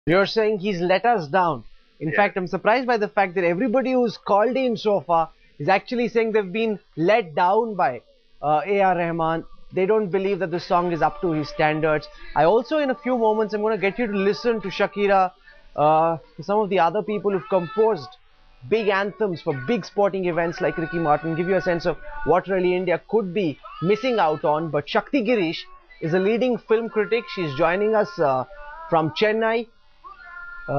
You're saying he's let us down. In fact, I'm surprised by the fact that everybody who's called in so far is actually saying they've been let down by A R Rahman. They don't believe that the song is up to his standards. I also, in a few moments, I'm going to get you to listen to Shakira, to some of the other people who've composed big anthems for big sporting events like Ricky Martin, give you a sense of what really India could be missing out on. But Shakti Girish is a leading film critic. She's joining us from Chennai.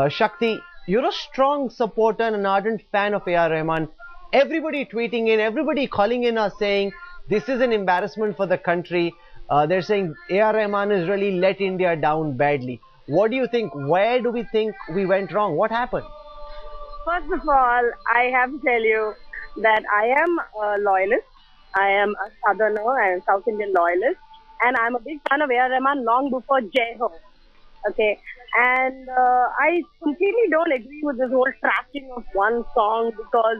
Shakti, you're a strong supporter and an ardent fan of A R Rahman. Everybody tweeting in, everybody calling in are saying this is an embarrassment for the country. They're saying A R Rahman has really let India down badly. What do you think? Where do we think we went wrong? What happened? First of all, I have to tell you that I am a loyalist. I am a southerner and South Indian loyalist. And I'm a big fan of A R Rahman long before Jai Ho. Okay. And I completely don't agree with this whole trashing of one song because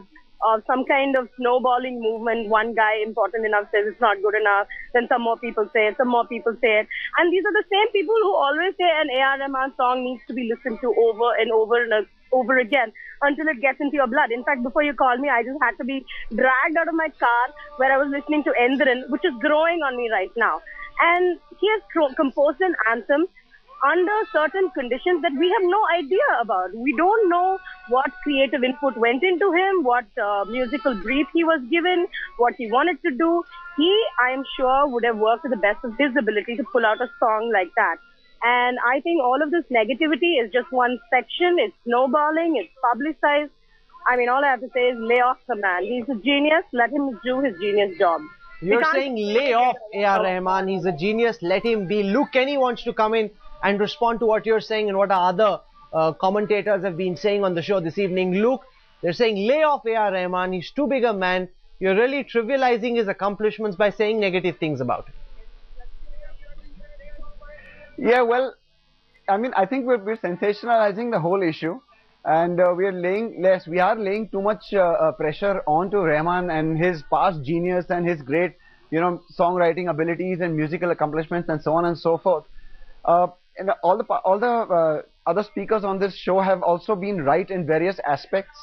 of some kind of snowballing movement. One guy important enough says it's not good enough. Then some more people say it. Some more people say it. And these are the same people who always say an A R Rahman song needs to be listened to over and over and over again until it gets into your blood. In fact, before you called me, I just had to be dragged out of my car where I was listening to Endran, which is growing on me right now. And he has composed an anthem under certain conditions that we have no idea about. We don't know what creative input went into him, what musical brief he was given, what he wanted to do. He, I am sure, would have worked to the best of his ability to pull out a song like that. And I think all of this negativity is just one section. It's snowballing, it's publicized. I mean, all I have to say is lay off the man. He's a genius. Let him do his genius job. You're saying lay off A R Rahman. He's a genius. Let him be. Luke Kenny wants to come in and respond to what you're saying and what our other commentators have been saying on the show this evening. Luke, they're saying lay off A R Rahman. He's too big a man. You're really trivializing his accomplishments by saying negative things about him. Yeah, well, I mean, I think we're sensationalizing the whole issue, and we are laying too much pressure onto Rahman and his past genius and his great, songwriting abilities and musical accomplishments and so on and so forth. And all the other speakers on this show have also been right in various aspects.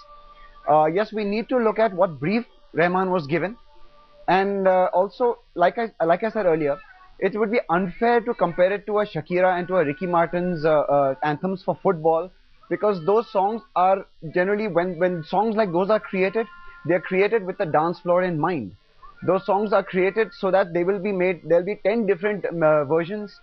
Yes, we need to look at what brief Rahman was given, and also, like I said earlier, it would be unfair to compare it to a Shakira and to a Ricky Martin's anthems for football, because those songs are generally, when songs like those are created, they are created with the dance floor in mind. Those songs are created so that they will be made, there'll be 10 different versions,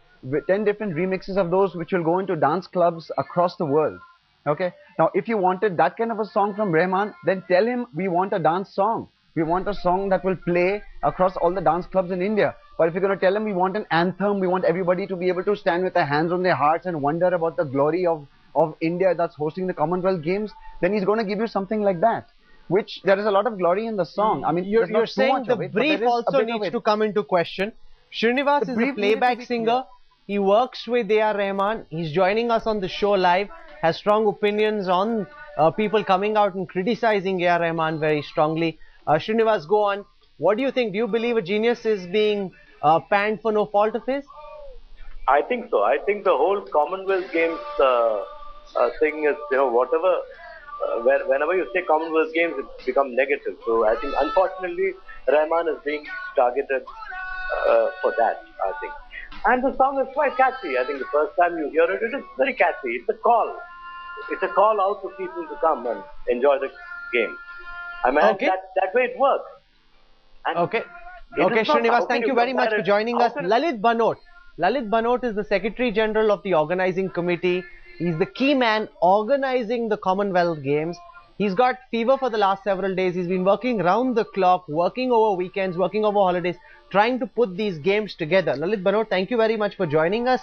10 different remixes of those which will go into dance clubs across the world. Okay. Now, if you wanted that kind of a song from Rahman, then tell him we want a dance song. We want a song that will play across all the dance clubs in India. But if you're going to tell him we want an anthem, we want everybody to be able to stand with their hands on their hearts and wonder about the glory of India that's hosting the Commonwealth Games, then he's going to give you something like that. Which there is a lot of glory in the song. I mean, you're saying the brief also needs to come into question. Srinivas is a playback singer. He works with A R Rahman. He's joining us on the show live. Has strong opinions on people coming out and criticizing A R Rahman very strongly. Srinivas, go on. What do you think? Do you believe a genius is being panned for no fault of his? I think so. I think the whole Commonwealth Games thing is, whatever, whenever you say Commonwealth Games, it becomes negative. So I think, unfortunately, Rahman is being targeted for that, I think. And the song is quite catchy. I think the first time you hear it, it is very catchy. It's a call. It's a call out to people to come and enjoy the game. I mean, okay. that way it works. And okay. Okay, Srinivas, thank you very much for joining us. Lalit Banot. Lalit Banot is the Secretary General of the Organizing Committee. He's the key man organizing the Commonwealth Games. He's got fever for the last several days. He's been working round the clock, working over weekends, working over holidays, trying to put these games together. Lalit Banot, thank you very much for joining us.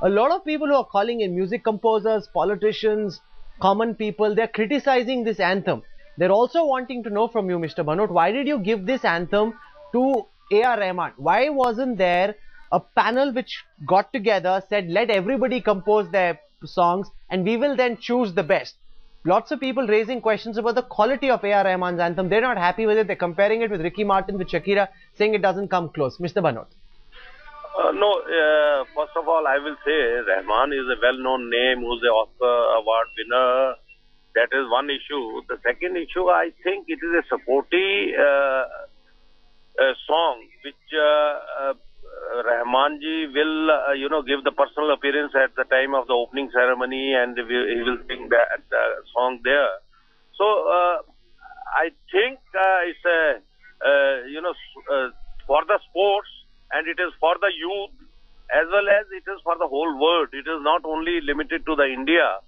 A lot of people who are calling in, music composers, politicians, common people, they're criticizing this anthem. They're also wanting to know from you, Mr. Banot, why did you give this anthem to A R Rahman? Why wasn't there a panel which got together, said let everybody compose their songs and we will then choose the best? Lots of people raising questions about the quality of A R Rahman's anthem. They're not happy with it. They're comparing it with Ricky Martin, with Shakira, saying it doesn't come close. Mr. Banot. No, first of all, I will say Rahman is a well-known name who's an Oscar award winner. That is one issue. The second issue, I think it is a supportive song which Rahman ji will, give the personal appearance at the time of the opening ceremony, and he will sing that song there. So I think it's for the sports, and it is for the youth, as well as it is for the whole world. It is not only limited to the India.